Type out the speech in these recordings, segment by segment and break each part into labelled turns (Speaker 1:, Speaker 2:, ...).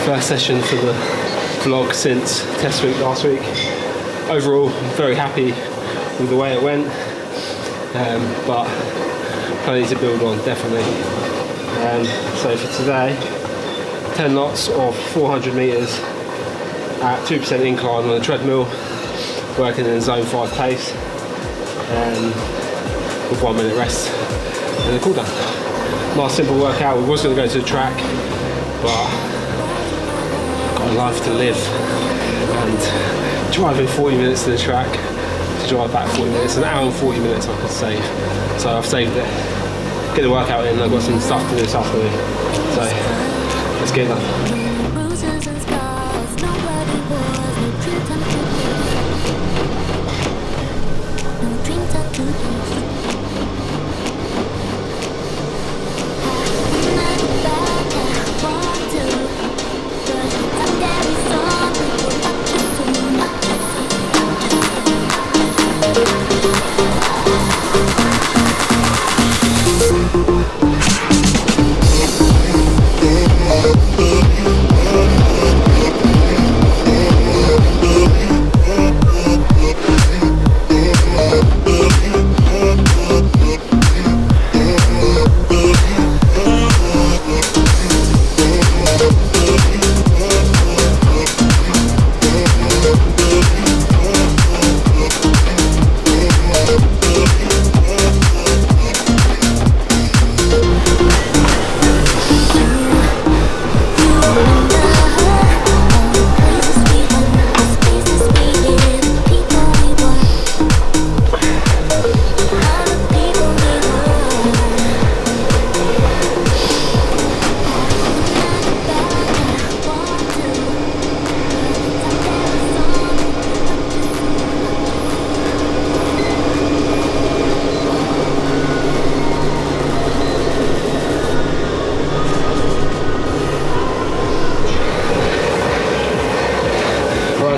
Speaker 1: First session for the vlog since test week last week. Overall, I'm very happy with the way it went, but plenty to build on, definitely. So for today, 10 lots of 400 metres at 2% incline on a treadmill, working in zone 5 pace, with 1 minute rest and a cool down. Nice simple workout. We was going to go to the track, but got a life to live, and driving 40 minutes to the track to drive back 40 minutes, an hour and 40 minutes I could save. So I've saved it. Get the workout in. I've got some stuff to do this afternoon. So let's get it done.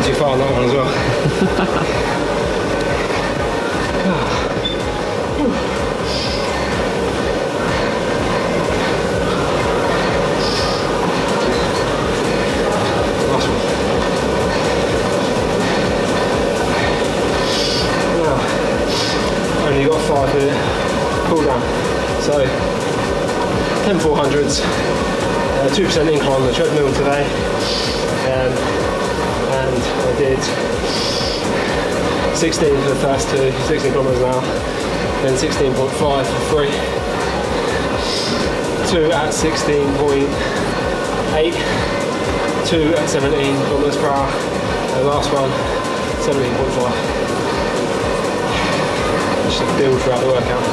Speaker 1: Too far on that one as well. Last one. Now, only got a 5 minute cool down. So 10 400s, 2% incline on the treadmill today. And I did 16 for the first 16 kilometers an hour, then 16.5 for free, 2 at 16.8, 2 at 17 kilometers per hour, and last one 17.5. Just a build throughout the workout.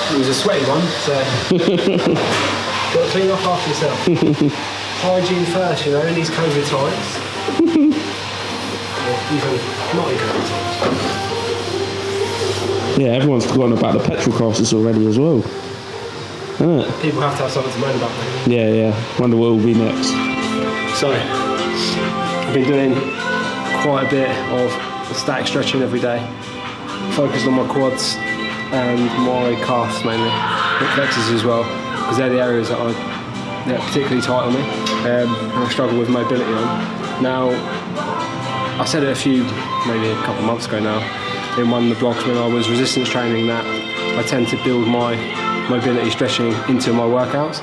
Speaker 1: It was a sweaty one, so got to clean up after yourself. Hygiene first, you know, in these COVID times. Or even not in COVID times.
Speaker 2: Yeah, everyone's forgotten about the petrol crisis already as well. Isn't it?
Speaker 1: People have to have something to moan about.
Speaker 2: Yeah. Wonder what will be next.
Speaker 1: So, I've been doing quite a bit of static stretching every day, focused on my quads and my calves mainly, hip flexors as well, because they're the areas that are particularly tight on me, and I struggle with mobility on. Now, I said it maybe a couple of months ago now, in one of the blogs when I was resistance training, that I tend to build my mobility stretching into my workouts.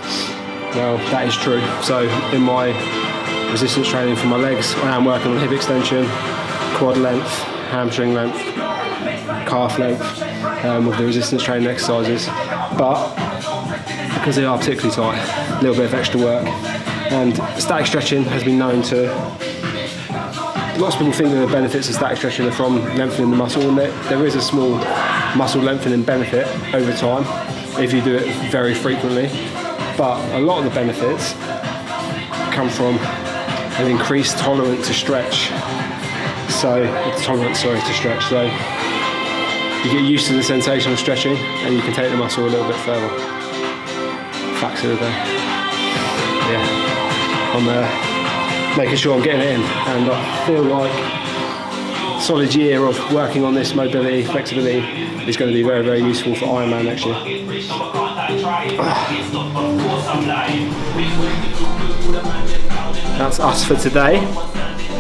Speaker 1: Well, that is true. So in my resistance training for my legs, I am working on hip extension, quad length, hamstring length, calf length, with the resistance training exercises, but because they are particularly tight, a little bit of extra work. And static stretching has been known to, lots of people think that the benefits of static stretching are from lengthening the muscle, and there is a small muscle lengthening benefit over time if you do it very frequently, but a lot of the benefits come from an increased tolerance to stretch. So you get used to the sensation of stretching and you can take the muscle a little bit further. Facts of the day. Yeah. I'm making sure I'm getting it in, and I feel like a solid year of working on this mobility, flexibility is going to be very, very useful for Ironman next year. That's us for today.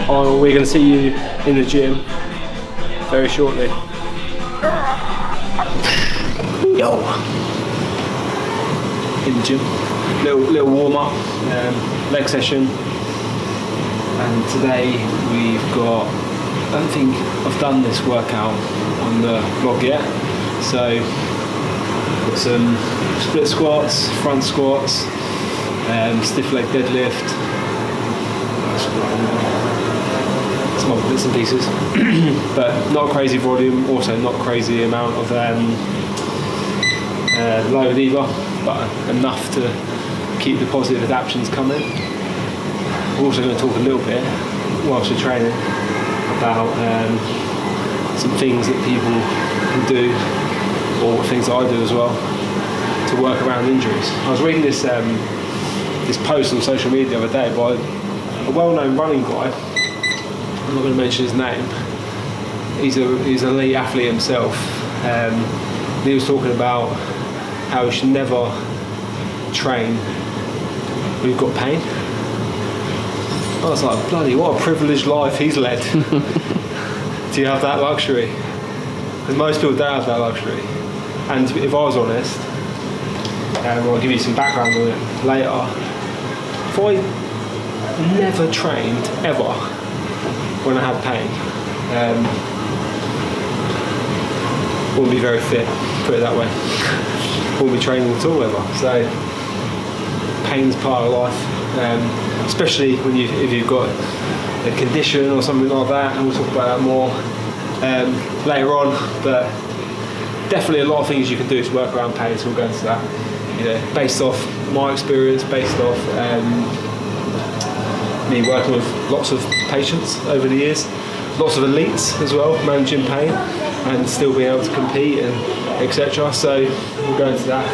Speaker 1: We're going to see you in the gym very shortly. Yo! In the gym. Little warm up, leg session. And today we've got, I don't think I've done this workout on the vlog yet. So, got some split squats, front squats, stiff leg deadlift, some other bits and pieces. But not a crazy volume, also not crazy amount of load either, but enough to keep the positive adaptations coming. We're also going to talk a little bit whilst we're training about some things that people can do, or things that I do as well, to work around injuries. I was reading this this post on social media the other day by a well-known running guy. I'm not going to mention his name. He's an elite athlete himself. He was talking about how you should never train when you've got pain. I was like, bloody, what a privileged life he's led. Do you have that luxury? Because most people don't have that luxury. And if I was honest, I'll give you some background on it later. If I never trained ever when I had pain, wouldn't be very fit, put it that way. Wouldn't be training at all ever. So pain's part of life. Especially when if you've got a condition or something like that, and we'll talk about that more later on. But definitely a lot of things you can do to work around pain, so we'll go into that. You know, based off my experience, based off me working with lots of patients over the years, lots of elites as well, managing pain and still being able to compete and etc. So we'll go into that.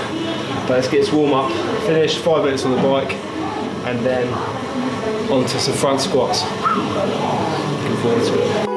Speaker 1: But let's get this warm up finished, 5 minutes on the bike, and then onto some front squats. Looking forward to it.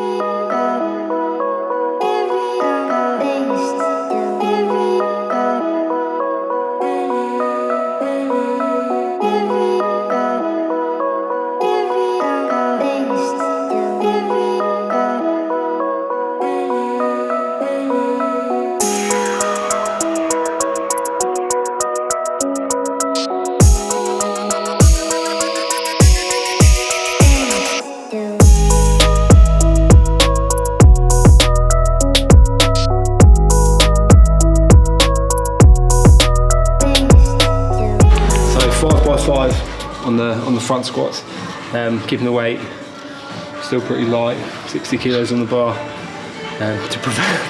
Speaker 1: On the front squats, keeping the weight still pretty light, 60 kilos on the bar,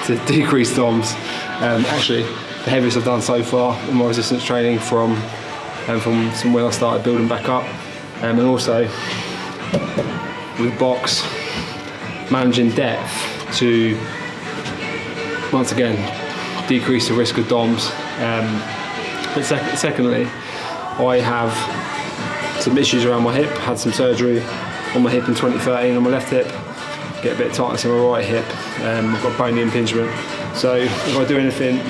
Speaker 1: to decrease DOMs. Actually, the heaviest I've done so far in my resistance training from when I started building back up, and also with box, managing depth to once again decrease the risk of DOMs. But secondly, I have some issues around my hip. Had some surgery on my hip in 2013 on my left hip. Get a bit of tightness in my right hip. I've got bony impingement. So if I do anything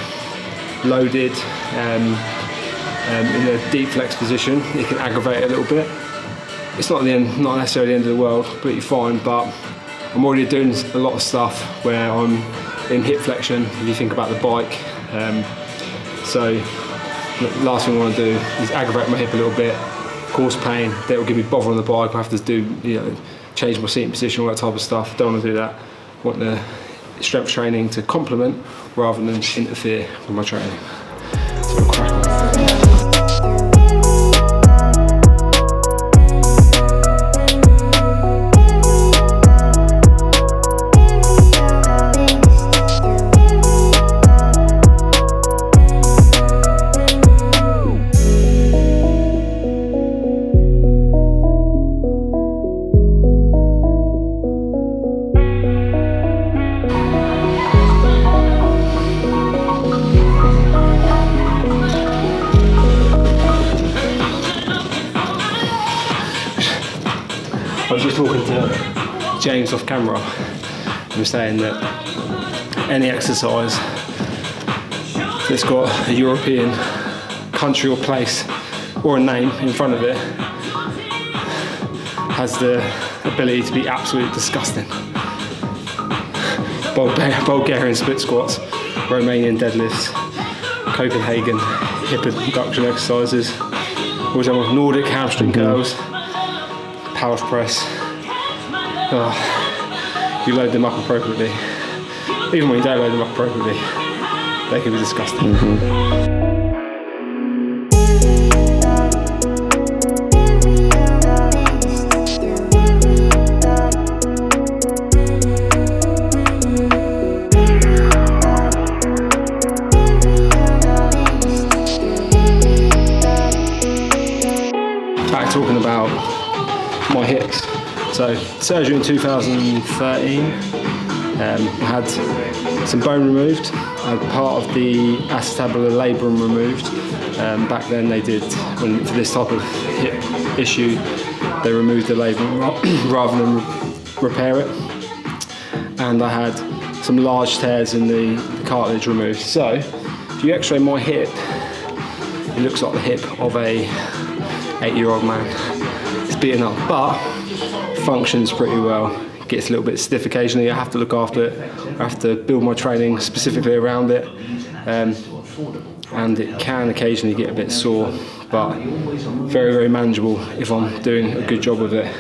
Speaker 1: loaded in a deep flex position, it can aggravate it a little bit. It's not necessarily the end of the world, completely fine. But I'm already doing a lot of stuff where I'm in hip flexion. If you think about the bike, so the last thing I want to do is aggravate my hip a little bit, cause pain, that will give me bother on the bike. I have to do, change my seating position, all that type of stuff. Don't want to do that. I want the strength training to complement rather than interfere with my training. So we'll crack on. was just talking to James off camera. He was saying that any exercise that's got a European country or place or a name in front of it has the ability to be absolutely disgusting. Bulgarian split squats, Romanian deadlifts, Copenhagen hip abduction exercises, always on Nordic hamstring curls, power press. You load them up appropriately. Even when you don't load them up appropriately, they can be disgusting. Talking about my hips. So surgery in 2013. I had some bone removed. I had part of the acetabular labrum removed. Back then they did, for this type of hip issue, they removed the labrum rather than repair it. And I had some large tears in the cartilage removed. So if you x-ray my hip, it looks like the hip of a 8-year-old man. It's beaten up, but functions pretty well. Gets a little bit stiff occasionally. I have to look after it. I have to build my training specifically around it, and it can occasionally get a bit sore, but very, very manageable if I'm doing a good job with it.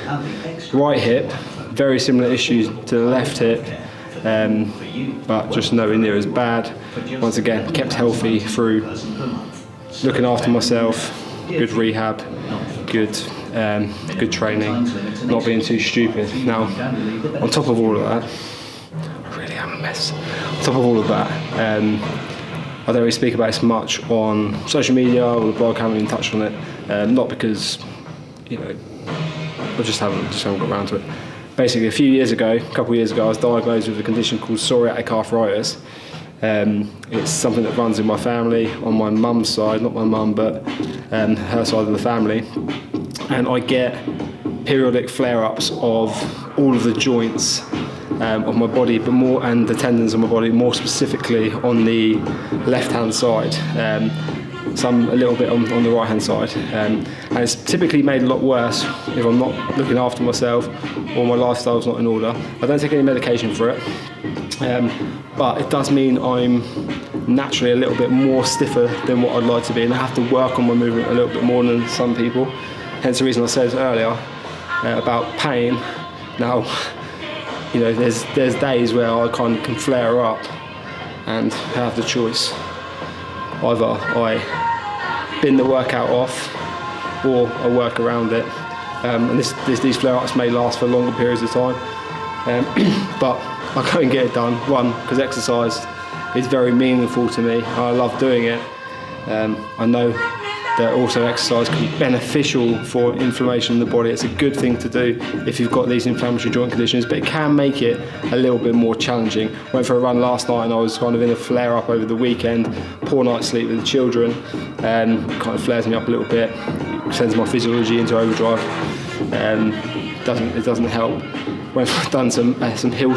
Speaker 1: Right hip, very similar issues to the left hip, but just nowhere near as bad. Once again, kept healthy through looking after myself, good rehab, good training, not being too stupid. Now, on top of all of that, I really am a mess. On top of all of that, I don't really speak about this much on social media or the blog. I haven't even touched on it, not because I just haven't got around to it. Basically, a couple of years ago, I was diagnosed with a condition called psoriatic arthritis. It's something that runs in my family, on my mum's side, not my mum, but her side of the family. And I get periodic flare-ups of all of the joints of my body, but more, and the tendons of my body, more specifically on the left-hand side. Some a little bit on the right-hand side. And it's typically made a lot worse if I'm not looking after myself or my lifestyle's not in order. I don't take any medication for it. But it does mean I'm naturally a little bit more stiffer than what I'd like to be, and I have to work on my movement a little bit more than some people. Hence the reason I said earlier about pain. Now, there's days where I kind of can flare up and have the choice. Either I bin the workout off or I work around it. And these flare-ups may last for longer periods of time, but I go and get it done. One, because exercise is very meaningful to me. I love doing it. I know that also exercise can be beneficial for inflammation in the body. It's a good thing to do if you've got these inflammatory joint conditions, but it can make it a little bit more challenging. Went for a run last night and I was kind of in a flare-up over the weekend. Poor night's sleep with the children, kind of flares me up a little bit, sends my physiology into overdrive. It doesn't help. When I've done some hill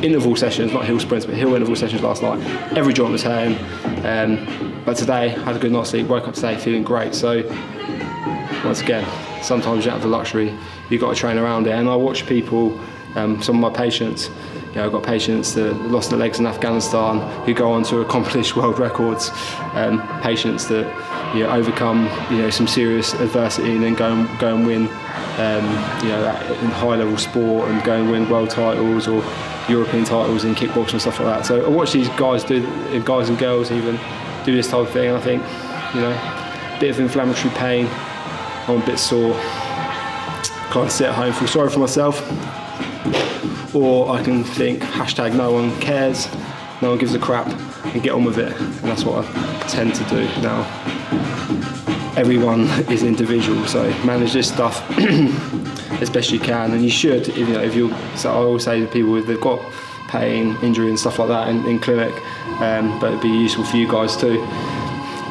Speaker 1: interval sessions, not hill sprints, but hill interval sessions last night, every joint was hurting. But today, I had a good night's sleep, woke up today feeling great. So, once again, sometimes you don't have the luxury, you've got to train around it. And I watch people, some of my patients, I've got patients that lost their legs in Afghanistan who go on to accomplish world records, patients that overcome some serious adversity and then go and win in high level sport and go and win world titles or European titles in kickboxing and stuff like that. So I watch these guys guys and girls even do this type of thing, and I think, a bit of inflammatory pain, I'm a bit sore, kind of sit at home, feel sorry for myself, or I can think hashtag no one cares, no one gives a crap, and get on with it. And that's what I tend to do now. Everyone is individual, so manage this stuff as best you can, and you should. So I always say to people, if they've got pain, injury, and stuff like that in clinic, but it'd be useful for you guys too.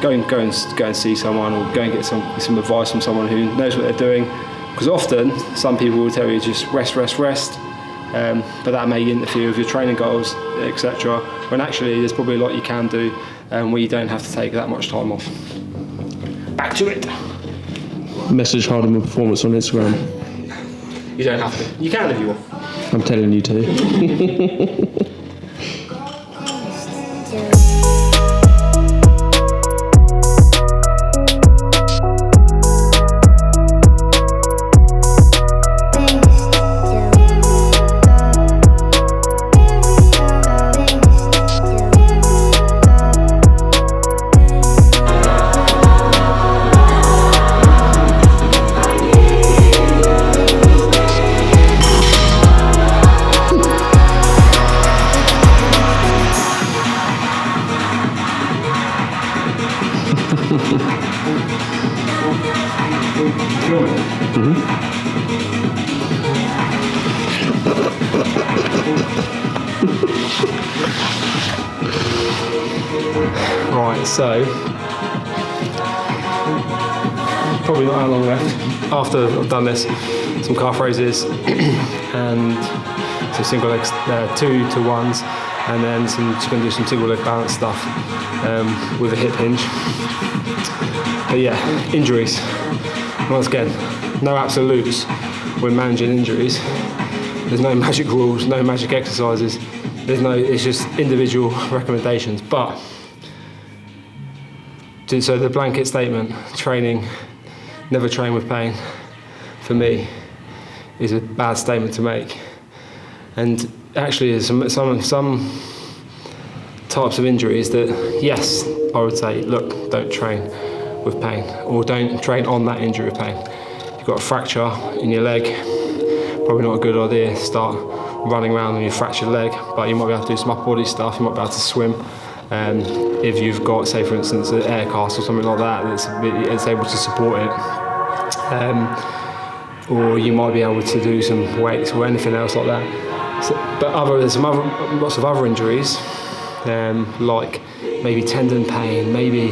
Speaker 1: Go and see someone, or go and get some advice from someone who knows what they're doing, Because often some people will tell you just rest, but that may interfere with your training goals, etc. When actually there's probably a lot you can do where you don't have to take that much time off. Back to it.
Speaker 2: Message Hardiman Performance on Instagram.
Speaker 1: You don't have to. You can if you want.
Speaker 2: I'm telling you to.
Speaker 1: Right, so probably not how long left. After I've done this, some calf raises and some single legs, 2 to 1s, and then just going to do some single leg balance stuff with a hip hinge. But yeah, injuries. Once again, no absolutes when managing injuries. There's no magic rules, no magic exercises. It's just individual recommendations. But so the blanket statement, training, never train with pain, for me, is a bad statement to make. And actually, there's some types of injuries that, yes, I would say, look, don't train with pain, or don't train on that injury with pain. You've got a fracture in your leg, probably not a good idea to start running around on your fractured leg, but you might be able to do some upper body stuff, you might be able to swim. If you've got, say for instance, an air cast or something like that, it's able to support it. Or you might be able to do some weights or anything else like that. But there's lots of other injuries, like maybe tendon pain, maybe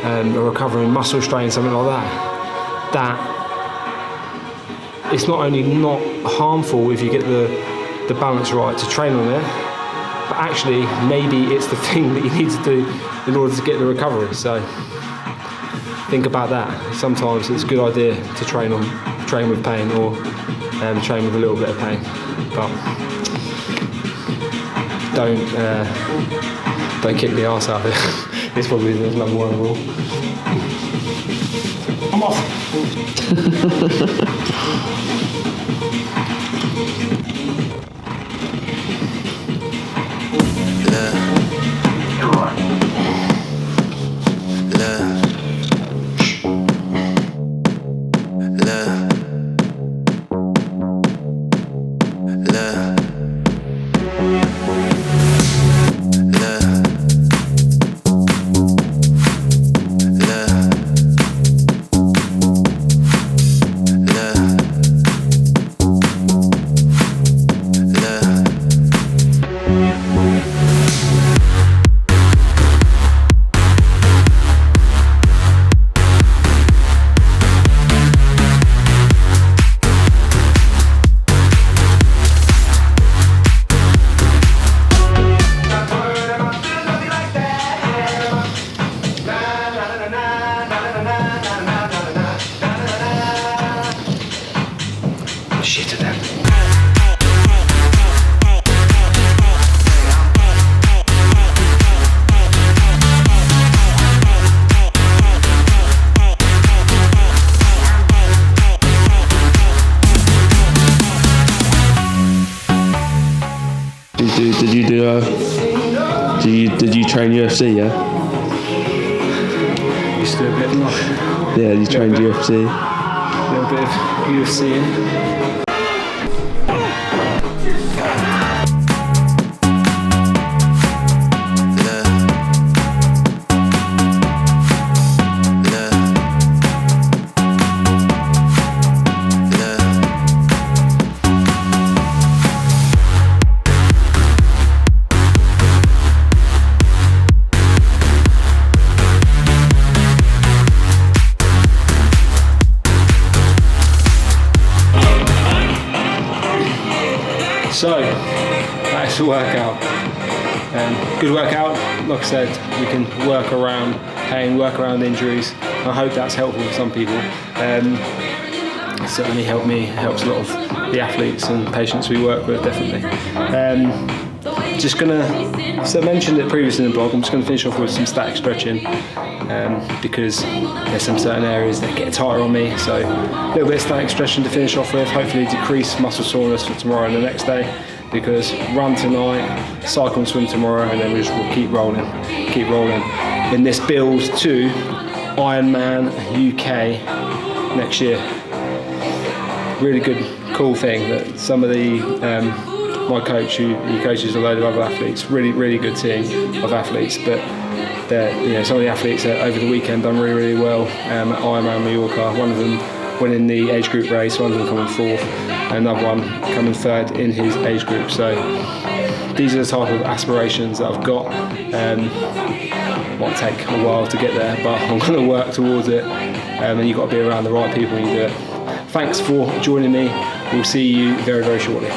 Speaker 1: a recovering muscle strain, something like that. That it's not only not harmful if you get the balance right to train on it, but actually maybe it's the thing that you need to do in order to get the recovery. So think about that. Sometimes it's a good idea to train with pain, or train with a little bit of pain, but don't kick the arse out of it. It's probably the number one rule. I'm off. Did you train UFC? Yeah. Used to do a bit of
Speaker 2: Yeah, you trained UFC.
Speaker 1: A little bit of UFC. So that's the workout. Good workout. Like I said, we can work around pain, work around injuries. I hope that's helpful for some people. It certainly helped me, helps a lot of the athletes and patients we work with, definitely. Just gonna, so I mentioned it previously in the blog, I'm just gonna finish off with some static stretching because there's some certain areas that get tighter on me, so a little bit of static stretching to finish off with, hopefully decrease muscle soreness for tomorrow and the next day, because run tonight, cycle and swim tomorrow, and then we just will keep rolling in this build to Ironman UK next year. Really good, cool thing that some of the my coach, he coaches a load of other athletes, really good team of athletes, but some of the athletes over the weekend done really well at Ironman Mallorca. One of them winning the age group race, one of them coming fourth, and another one coming third in his age group. So these are the type of aspirations that I've got. Might take a while to get there, but I'm going to work towards it, and you've got to be around the right people when you do it. Thanks for joining me. We'll see you very shortly.